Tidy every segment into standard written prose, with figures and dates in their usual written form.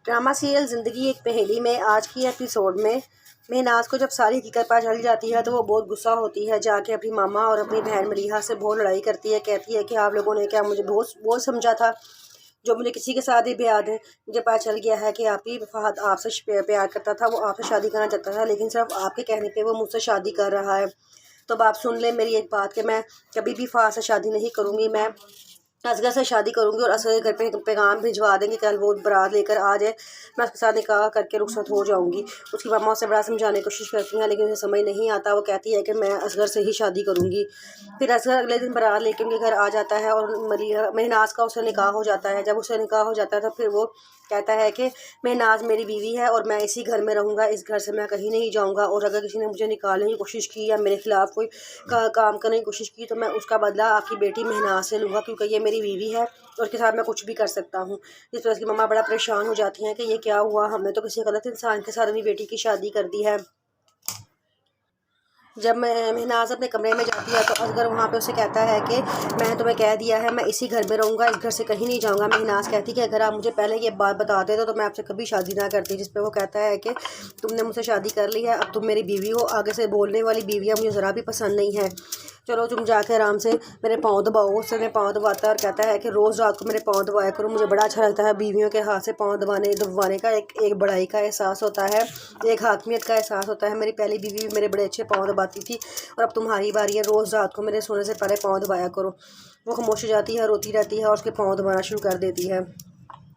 Drama serial ज़िंदगी एक पहेली में आज की एपिसोड में महनाज को जब सारी हकीकत पता चल जाती है तो वो बहुत गुस्सा होती है। जाके अपनी मामा और अपनी बहन मलीहा से बहुत लड़ाई करती है। कहती है कि आप लोगों ने क्या मुझे बहुत समझा था, जो मुझे किसी के साथ ही ब्याह है। मुझे पता चल गया है कि आप ही फहद आपसे प्यार करता था, वो आपसे शादी करना चाहता था, लेकिन सिर्फ आपके कहने पे वो मुझसे शादी कर रहा है। तो अब आप सुन ले मेरी एक बात कि मैं कभी भी फहद से शादी नहीं करूँगी। मैं असगर से शादी करूंगी और असगर घर पे पैगाम भिजवा देंगे, कल वो बारात लेकर आ जाए, मैं उसके साथ निकाह करके रुखसत हो जाऊंगी। उसकी मामा उसे बड़ा समझाने की कोशिश करती हैं, लेकिन उसे समझ नहीं आता। वो कहती है कि मैं असगर से ही शादी करूंगी। फिर असगर अगले दिन बारात लेके उनके घर आ जाता है और महनाज का उससे निकाह हो जाता है। जब उससे निकाह हो जाता है तो फिर वो कहता है कि महनाज मेरी बीवी है और मैं इसी घर में रहूँगा, इस घर से मैं कहीं नहीं जाऊँगा, और अगर किसी ने मुझे निकालने की कोशिश की या मेरे खिलाफ़ कोई काम करने की कोशिश की तो मैं उसका बदला आपकी बेटी महनाज से लूँगा, क्योंकि ये मेरी बीवी है और उसके साथ मैं कुछ भी कर सकता हूँ। इस वजह से मम्मा बड़ा परेशान हो जाती हैं कि ये क्या हुआ, हमने तो किसी गलत इंसान के साथ अपनी बेटी की शादी कर दी है। जब महनाज अपने कमरे में जाती है तो असगर वहाँ पे उसे कहता है कि मैंने तुम्हें कह दिया है मैं इसी घर में रहूँगा, इस घर से कहीं नहीं जाऊँगा। महनाज कहती है कि अगर आप मुझे पहले ये बात बता देते तो मैं आपसे कभी शादी ना करती। जिस पे वो कहता है कि तुमने मुझसे शादी कर ली है, अब तुम मेरी बीवी हो, आगे से बोलने वाली बीवियाँ मुझे ज़रा भी पसंद नहीं है। चलो तुम जाके आराम से मेरे पाँव दबाओ। उससे मेरे पाँव दबाता है और कहता है कि रोज़ रात को मेरे पाँव दबाया करो, मुझे बड़ा अच्छा लगता है। बीवियों के हाथ से पाँव दबाने का एक बड़ाई का एहसास होता है, एक हाकमियत का एहसास होता है। मेरी पहली बीवी भी मेरे बड़े अच्छे पाँव दबाती थी और अब तुम्हारी बारी है, रोज़ रात को मेरे सोने से पहले पाँव दबाया करो। वो खामोश हो जाती है, रोती रहती है और उसके पाँव दबाना शुरू कर देती है।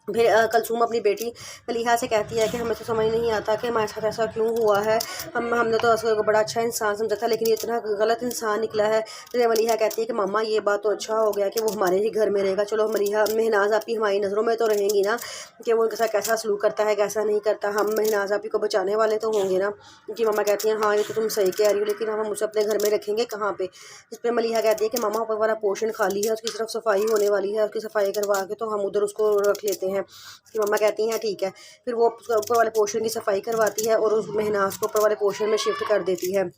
फिर कलसूम अपनी बेटी मलीहा से कहती है कि हमें तो समझ नहीं आता कि हमारे साथ ऐसा क्यों हुआ है। हमने तो असगर को बड़ा अच्छा इंसान समझा था, लेकिन ये इतना गलत इंसान निकला है। फिर मलीहा कहती है कि मामा ये बात तो अच्छा हो गया कि वो हमारे ही घर में रहेगा। चलो मलीहा, महनाज आपी हमारी नज़रों में तो रहेंगी ना कि वो उनके साथ कैसा सलूक करता है कैसा नहीं करता। हम महनाज आपी को बचाने वाले तो होंगे ना। उनकी मामा कहती हैं हाँ ये तो तुम सही कह रही हो, लेकिन हम उसे अपने घर में रखेंगे कहाँ पे। इस पर मलीहा कहती है कि मामा ऊपर वाला पोर्शन खाली है, उसकी सिर्फ सफाई होने वाली है, उसकी सफाई करवा के तो हम उधर उसको रख लेते हैं। उसकी मम्मा कहती हैं ठीक है। फिर वो ऊपर वाले पोर्शन की सफाई करवाती है और उस महनाज को ऊपर वाले पोर्शन में शिफ्ट कर देती है।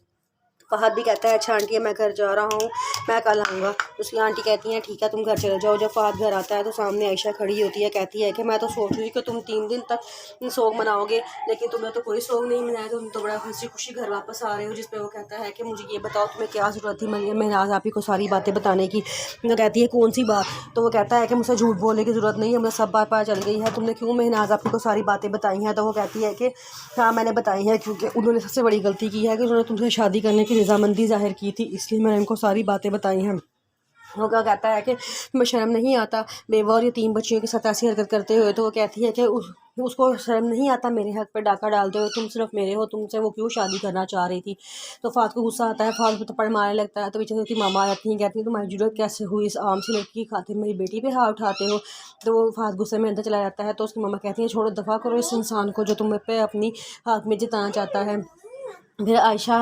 फहद भी कहता है अच्छा आंटी मैं घर जा रहा हूँ, मैं कल आऊँगा। उसकी आंटी कहती हैं ठीक है तुम घर चले जाओ। जब फहद घर आता है तो सामने आयशा खड़ी होती है, कहती है कि मैं तो सोच रही थी कि तुम 3 दिन तक सोग मनाओगे, लेकिन तुमने तो कोई सोग नहीं मनाया, तुम तो बड़ा हंसी खुशी घर वापस आ रहे हो। जिस पे वो कहता है कि मुझे ये बताओ तुम्हें क्या ज़रूरत थी महनाज आपी को सारी बातें बताने की। तो कहती है कौन सी बात। तो वो कहता है कि मुझे झूठ बोलने की ज़रूरत नहीं है, मुझे सब बात पता चल गई है, तुमने क्यों महनाज आपी को सारी बातें बताई हैं। तो वो कहती है कि हाँ मैंने बताई है, क्योंकि उन्होंने सबसे बड़ी गलती की है कि उन्होंने तुमसे शादी करने की रजामंदी जाहिर की थी, इसलिए मैंने इनको सारी बातें बताई हैं। वो क्या कहता है कि तुम्हें शर्म नहीं आता बेवा और ये 3 बच्चियों के साथ ऐसी हरकत करते हुए। तो वो कहती है कि उसको शर्म नहीं आता मेरे हक पे डाका डालते हो, तुम सिर्फ मेरे हो, तुमसे वो क्यों शादी करना चाह रही थी। तो फात को गुस्सा आता है, फात को थप्पड़ मारने लगता है। तो पीछे उसकी मामा आती हैं, कहती हैं तुम्हारी जरूरत कैसे हुई इस आम सी लड़की की खातिर मेरी बेटी पे हाथ उठाते हो। तो वो फात गुस्से में अंदर चला जाता है। तो उसकी मामा कहती हैं छोड़ो, दफ़ा करो इस इंसान को जो तुम पे अपनी हक में जिताना चाहता है। फिर आयशा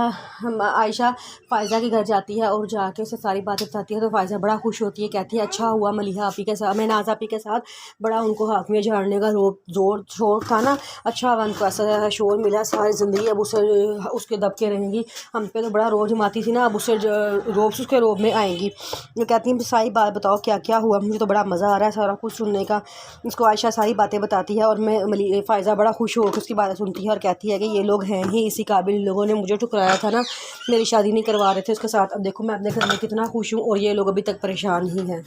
फ़ायज़ा के घर जाती है और जाके उसे सारी बातें बताती है। तो फ़ायज़ा बड़ा खुश होती है, कहती है अच्छा हुआ मलीहा आपी के साथ, महनाज आपी के साथ बड़ा उनको हाकमियत झाड़ने का जोर शोर था ना, अच्छा हुआ उनको ऐसा शोर मिला, सारी ज़िंदगी अब उसे उसके दबके रहेंगी। हम पे तो बड़ा रोब जमाती थी ना, अब उससे रोब उसके रोब में आएंगी। वो कहती हैं सारी बात बताओ क्या क्या हुआ, मुझे तो बड़ा मज़ा आ रहा है सारा कुछ सुनने का। उसको आयशा सारी बातें बताती है और फ़ायज़ा बड़ा खुश होकर उसकी बातें सुनती है और कहती है कि ये लोग हैं ही इसी काबिल, लोगों ने मुझे ठुकराया था ना, मेरी शादी नहीं करवा रहे थे उसके साथ, अब देखो मैं अपने घर में कितना खुश हूँ और ये लोग अभी तक परेशान ही हैं।